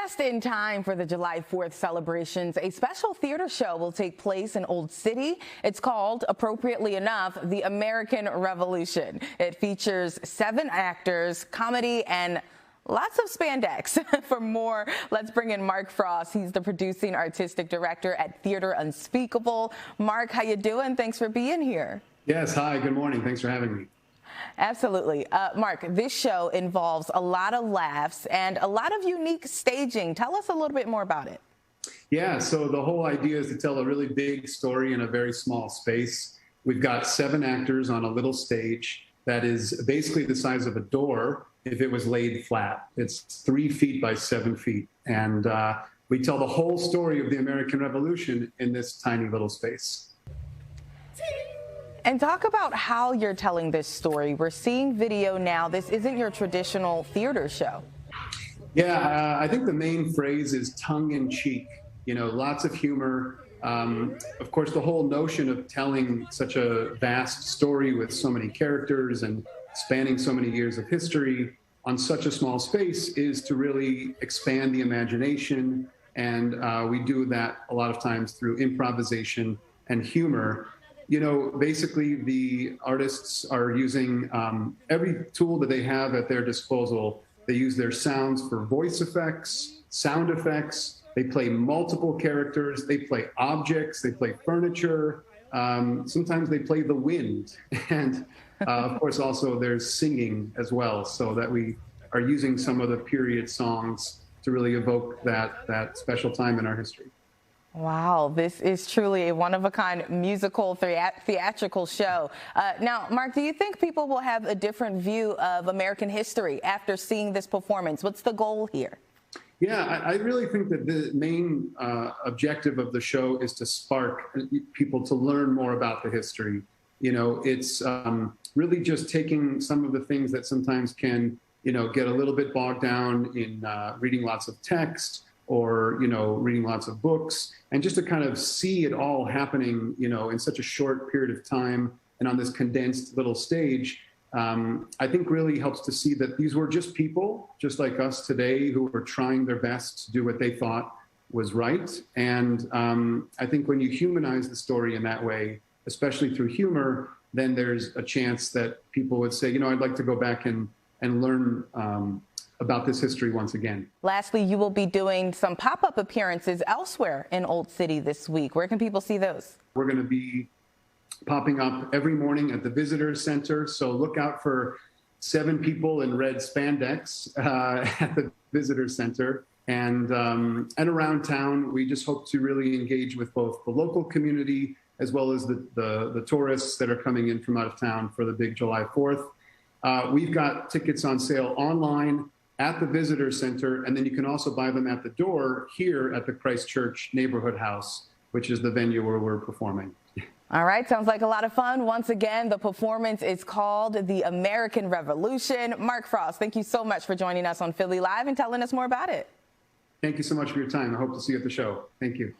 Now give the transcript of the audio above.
Just in time for the July 4th celebrations, a special theater show will take place in Old City. It's called, appropriately enough, The American Revolution. It features 7 actors, comedy, and lots of spandex. For more, let's bring in Marc Frost. He's the producing artistic director at Theater Unspeakable. Marc, how you doing? Thanks for being here. Yes, hi, good morning. Thanks for having me. Absolutely. Marc, this show involves a lot of laughs and a lot of unique staging. Tell us a little bit more about it. Yeah, so the whole idea is to tell a really big story in a very small space. We've got 7 actors on a little stage that is basically the size of a door if it was laid flat. It's 3 feet by 7 feet. And we tell the whole story of the American Revolution in this tiny little space. And talk about how you're telling this story. We're seeing video now. This isn't your traditional theater show. Yeah, I think the main phrase is tongue-in-cheek. You know, lots of humor. Of course, the whole notion of telling such a vast story with so many characters and spanning so many years of history on such a small space is to really expand the imagination. And we do that a lot of times through improvisation and humor. You know, basically the artists are using every tool that they have at their disposal. They use their sounds for voice effects, sound effects. They play multiple characters. They play objects. They play furniture. Sometimes they play the wind. And of course, also there's singing as well, so that we are using some of the period songs to really evoke that special time in our history. Wow, this is truly a one-of-a-kind musical theatrical show. Now, Marc, do you think people will have a different view of American history after seeing this performance? What's the goal here? Yeah, I really think that the main objective of the show is to spark people to learn more about the history. You know, it's really just taking some of the things that sometimes can, you know, get a little bit bogged down in reading lots of text, or, you know, reading lots of books, and just to kind of see it all happening, you know, in such a short period of time and on this condensed little stage, I think really helps to see that these were just people, just like us today, who were trying their best to do what they thought was right. And I think when you humanize the story in that way, especially through humor, then there's a chance that people would say, you know, I'd like to go back and learn about this history once again. Lastly, you will be doing some pop-up appearances elsewhere in Old City this week. Where can people see those? We're going to be popping up every morning at the Visitor Center, so look out for 7 people in red spandex at the Visitor Center. And around town, we just hope to really engage with both the local community as well as the tourists that are coming in from out of town for the big July 4th. We've got tickets on sale online at the Visitor Center, and then you can also buy them at the door here at the Christchurch Neighborhood House, which is the venue where we're performing. All right, sounds like a lot of fun. Once again, the performance is called The American Revolution. Marc Frost, thank you so much for joining us on Philly Live and telling us more about it. Thank you so much for your time. I hope to see you at the show. Thank you.